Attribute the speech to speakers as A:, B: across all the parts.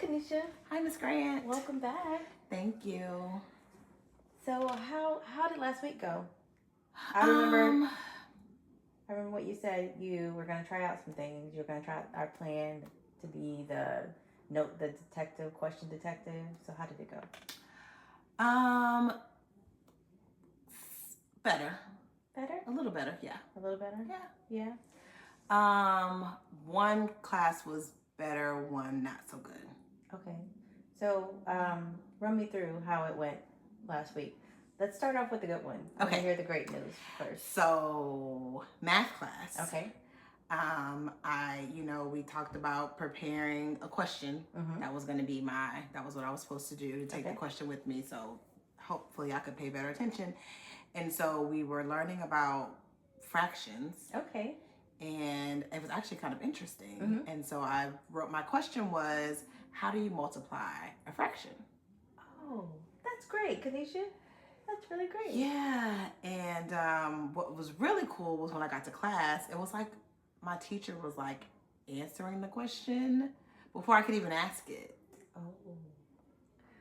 A: Kanisha.
B: Hi, Miss Grant.
A: Welcome back.
B: Thank you.
A: So how did last week go? I
B: Um,
A: remember what you said. You were gonna try out some things. You were gonna try our plan to be the detective, question detective. So how did it go?
B: um, better.
A: Better?
B: A little better, yeah.
A: A little better?
B: Yeah.
A: Yeah.
B: One class was better, one not so good.
A: Okay. So run me through how it went last week. Let's start off with the good one. I want to
B: Okay.
A: hear the great news first.
B: So, math class.
A: Okay.
B: We talked about preparing a question.
A: Mm-hmm.
B: That was what I was supposed to do, to take the question with me. So hopefully I could pay better attention. And so we were learning about fractions.
A: Okay.
B: And it was actually kind of interesting.
A: Mm-hmm.
B: And so I wrote, my question was, how do you multiply a fraction?
A: Oh, that's great, Kanisha. That's really great.
B: Yeah. And what was really cool was when I got to class, it was like my teacher was like answering the question before I could even ask it.
A: Oh.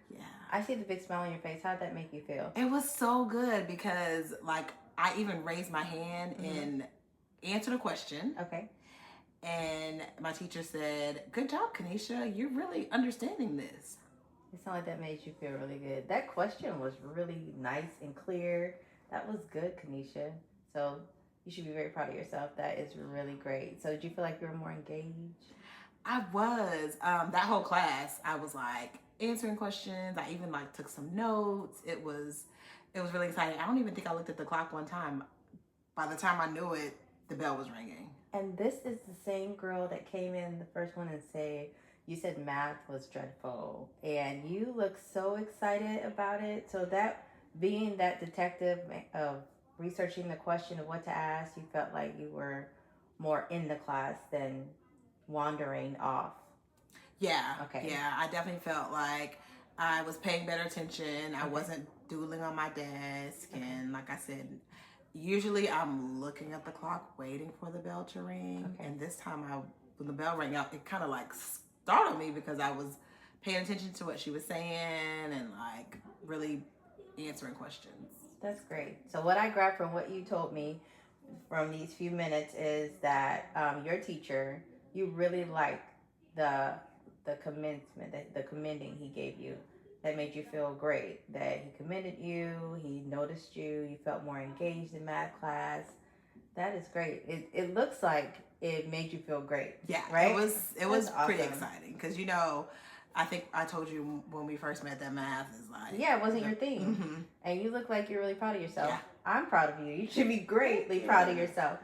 B: Yeah.
A: I see the big smile on your face. How'd that make you feel?
B: It was so good because like I even raised my hand and answered a question.
A: Okay.
B: And my teacher said, "Good job, Kanisha. You're really understanding this."
A: It sounded like that made you feel really good. That question was really nice and clear. That was good, Kanisha. So you should be very proud of yourself. That is really great. So did you feel like you were more engaged?
B: I was. That whole class, I was like answering questions. I even like took some notes. It was really exciting. I don't even think I looked at the clock one time. By the time I knew it, the bell was ringing.
A: And this is the same girl that came in the first one and you said math was dreadful, and you look so excited about it. So that being that detective of researching the question of what to ask, you felt like you were more in the class than wandering off.
B: Yeah.
A: Okay.
B: Yeah, I definitely felt like I was paying better attention. I wasn't doodling on my desk.
A: Okay.
B: And like I said, usually I'm looking at the clock, waiting for the bell to ring.
A: Okay.
B: And this time, when the bell rang out, it kind of like startled me because I was paying attention to what she was saying and like really answering questions.
A: That's great. So what I grabbed from what you told me from these few minutes is that your teacher, you really liked the commencement, the commending he gave you. That made you feel great. That he commended you, he noticed you, you felt more engaged in math class. That is great. It looks like it made you feel great.
B: Yeah,
A: right?
B: It was pretty
A: awesome.
B: exciting because I think I told you when we first met that math is like,
A: yeah, it wasn't your thing.
B: Mm-hmm.
A: And you look like you're really proud of yourself.
B: Yeah.
A: I'm proud of you. You should be greatly proud of yourself.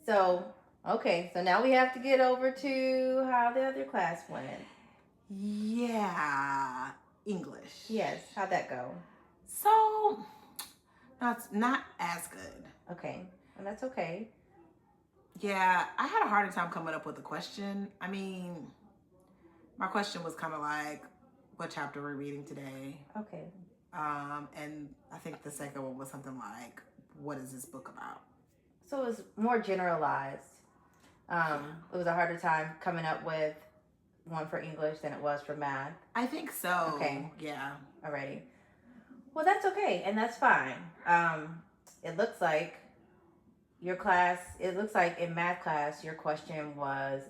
A: So, okay, so now we have to get over to how the other class went.
B: Yeah, English.
A: Yes, how'd that go?
B: So, not as good.
A: Okay, and that's okay.
B: Yeah, I had a harder time coming up with a question. I mean, my question was kind of like, what chapter we're reading today?
A: Okay.
B: And I think the second one was something like, what is this book about?
A: So it was more generalized. It was a harder time coming up with one for English than it was for math.
B: I think so.
A: Okay.
B: Yeah.
A: Alrighty. Well, that's okay, and that's fine. It looks like in math class, your question was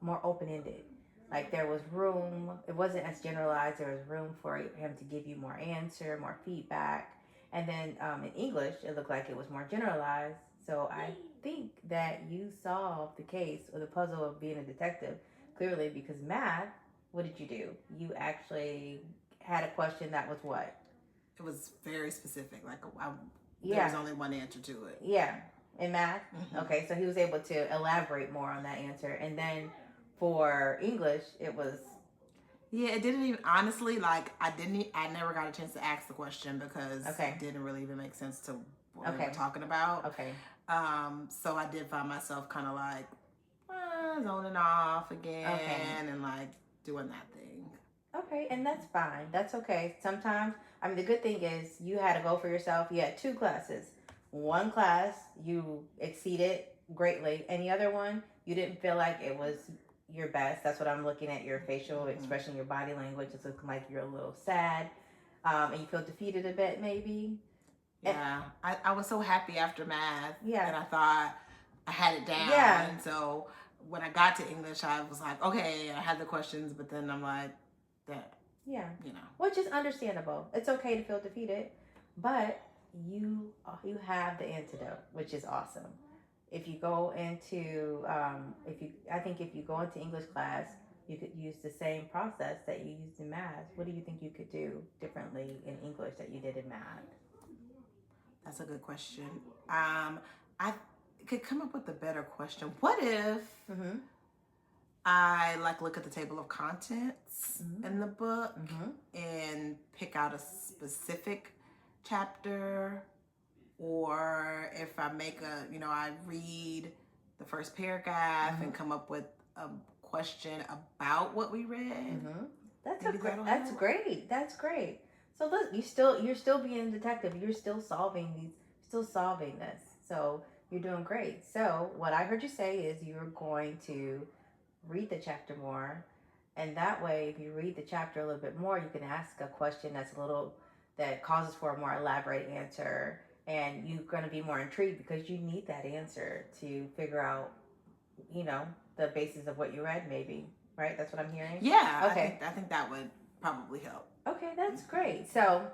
A: more open-ended. Like there was room, it wasn't as generalized, there was room for him to give you more answer, more feedback. And then in English, it looked like it was more generalized. So I think that you solved the case or the puzzle of being a detective clearly, because math, what did you do? You actually had a question that was what?
B: It was very specific. Like there was only one answer to it.
A: Yeah. In math?
B: Mm-hmm.
A: Okay, so he was able to elaborate more on that answer. And then for English, it was...
B: Yeah, it didn't even, honestly, like, I never got a chance to ask the question because it didn't really even make sense to what we were talking about.
A: Okay.
B: So I did find myself kind of like, zoning off again and like doing that thing.
A: Okay, and that's fine. That's okay. Sometimes, I mean, the good thing is you had to go for yourself. You had 2 classes. One class, you exceeded greatly. And the other one, you didn't feel like it was your best. That's what I'm looking at. Your facial expression, your body language. It's looking like you're a little sad, and you feel defeated a bit, maybe.
B: Yeah, I was so happy after math.
A: Yeah.
B: And I thought I had it down.
A: Yeah.
B: And so when I got to English, I was like, okay, I had the questions, but then I'm like, that,
A: Yeah.
B: you know.
A: Which is understandable. It's okay to feel defeated, but you have the antidote, which is awesome. If you go into if you go into English class, you could use the same process that you used in math. What do you think you could do differently in English that you did in math?
B: That's a good question. I could come up with a better question. What if I look at the table of contents in the book and pick out a specific chapter, or if I make I read the first paragraph and come up with a question about what we read.
A: That's great. That's great. So look, you're still being a detective. You're still solving this. So you're doing great. So what I heard you say is you're going to read the chapter more, and that way, if you read the chapter a little bit more, you can ask a question that causes for a more elaborate answer, and you're going to be more intrigued because you need that answer to figure out, the basis of what you read, maybe. Right? That's what I'm hearing.
B: Yeah.
A: Okay.
B: I think that would probably help.
A: Okay, that's great. So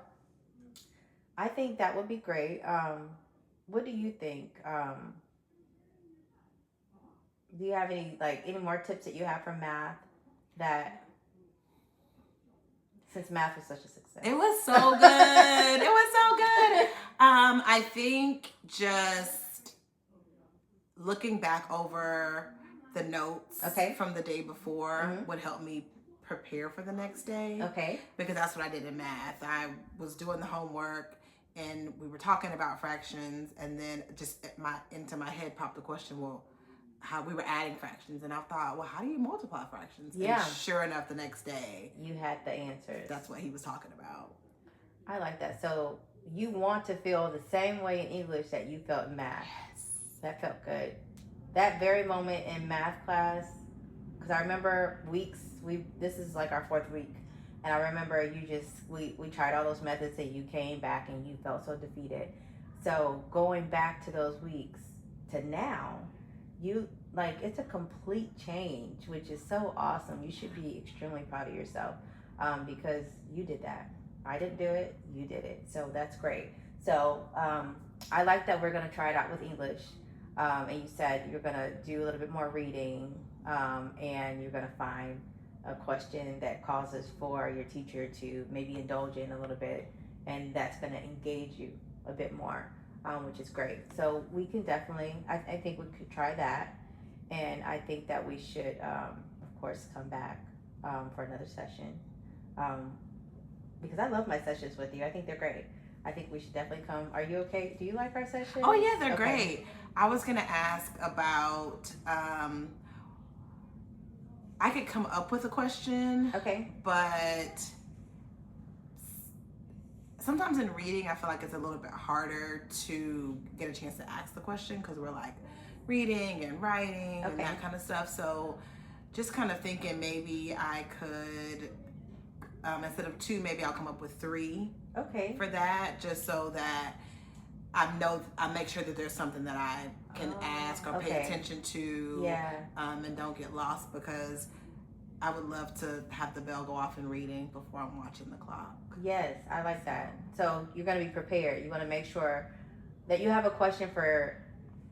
A: I think that would be great. What do you think? Do you have any more tips that you have from math that, since math was such a success?
B: It was so good. It was so good. I think just looking back over the notes from the day before would help me prepare for the next day.
A: Okay.
B: Because that's what I did in math. I was doing the homework and we were talking about fractions, and then just into my head popped the question, well, how we were adding fractions, and I thought, well, how do you multiply fractions?
A: Yeah.
B: And sure enough, the next day
A: you had the answers.
B: That's what he was talking about.
A: I like that. So you want to feel the same way in English that you felt in math.
B: Yes.
A: That felt good. That very moment in math class, because I remember this is like our 4th week, and I remember we tried all those methods and you came back and you felt so defeated. So going back to those weeks to now, it's a complete change, which is so awesome. You should be extremely proud of yourself, because you did that. I didn't do it, you did it. So that's great. So I like that we're going to try it out with English. And you said you're going to do a little bit more reading, and you're going to find a question that causes for your teacher to maybe indulge in a little bit, and that's going to engage you a bit more, which is great. So we can definitely, I think we could try that, and I think that we should, of course, come back for another session, because I love my sessions with you. I think they're great. I think we should definitely come. Are you okay? Do you like our sessions?
B: Oh yeah, they're great. I was gonna ask about, I could come up with a question.
A: Okay.
B: But sometimes in reading, I feel like it's a little bit harder to get a chance to ask the question because we're reading and writing and that kind of stuff. So just kind of thinking maybe I could, instead of 2, maybe I'll come up with 3.
A: Okay.
B: For that, just so that I make sure that there's something that I can ask or pay attention to.
A: Yeah.
B: And don't get lost, because I would love to have the bell go off in reading before I'm watching the clock.
A: Yes, I like that. So you're going to be prepared. You want to make sure that you have a question for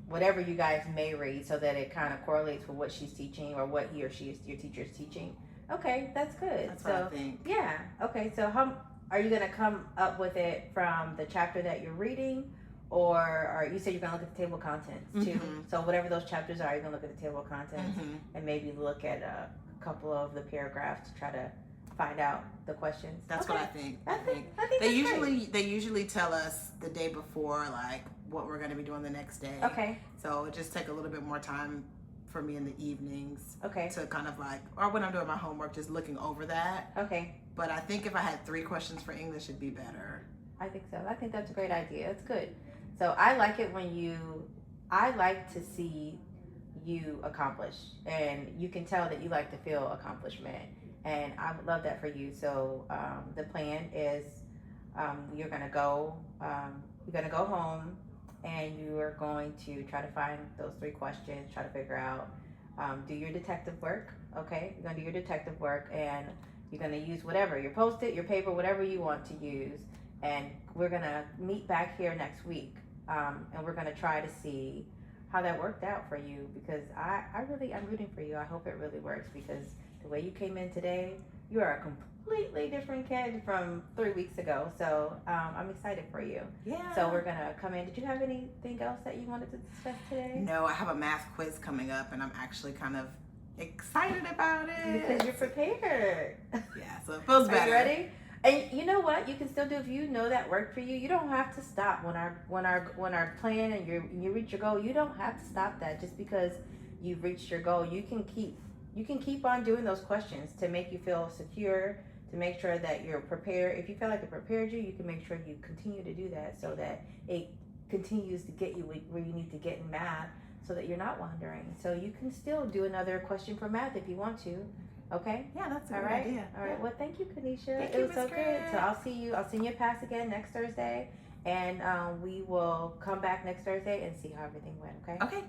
A: whatever you guys may read, so that it kind of correlates with what she's teaching or what he or she is, your teacher is teaching. Okay, that's good.
B: That's what I think.
A: Yeah. Okay. So are you going to come up with it from the chapter that you're reading, or you said you're going to look at the table of contents too?
B: Mm-hmm.
A: So whatever those chapters are, you're going to look at the table of contents and maybe look at a couple of the paragraphs to try to find out the questions.
B: That's what I think.
A: I think
B: they usually tell us the day before what we're going to be doing the next day.
A: Okay.
B: So it just take a little bit more time for me in the evenings.
A: Okay.
B: To kind of or when I'm doing my homework, just looking over that.
A: Okay.
B: But I think if I had 3 questions for English, it'd be better.
A: I think so. I think that's a great idea. That's good. So I like it when I like to see you accomplish, and you can tell that you like to feel accomplishment, and I would love that for you. So the plan is you're gonna go home, and you are going to try to find those 3 questions, try to figure out, do your detective work. Okay, you're gonna do your detective work, and you're gonna use whatever, your Post-it, your paper, whatever you want to use, and we're gonna meet back here next week, and we're gonna try to see how that worked out for you, because I'm rooting for you. I hope it really works, because the way you came in today, you are a completely different kid from 3 weeks ago. So I'm excited for you.
B: Yeah.
A: So we're gonna come in. Did you have anything else that you wanted to discuss today?
B: No, I have a math quiz coming up, and I'm actually kind of excited about it.
A: Because you're prepared.
B: Yeah, so it feels better.
A: Are you ready? And you know what? You can still do, if you know that worked for you. You don't have to stop when our plan and you reach your goal. You don't have to stop that just because you've reached your goal. You can keep on doing those questions to make you feel secure, to make sure that you're prepared. If you feel like it prepared you, you can make sure you continue to do that, so that it continues to get you where you need to get in math, so that you're not wandering. So you can still do another question for math if you want to. Okay?
B: Yeah, that's a
A: All
B: good
A: right.
B: idea.
A: All right. Well, thank you, Kanisha.
B: Thank
A: It
B: you,
A: was so
B: Miss
A: good.
B: Grant.
A: So I'll send you a pass again next Thursday, and we will come back next Thursday and see how everything went. Okay?
B: Okay.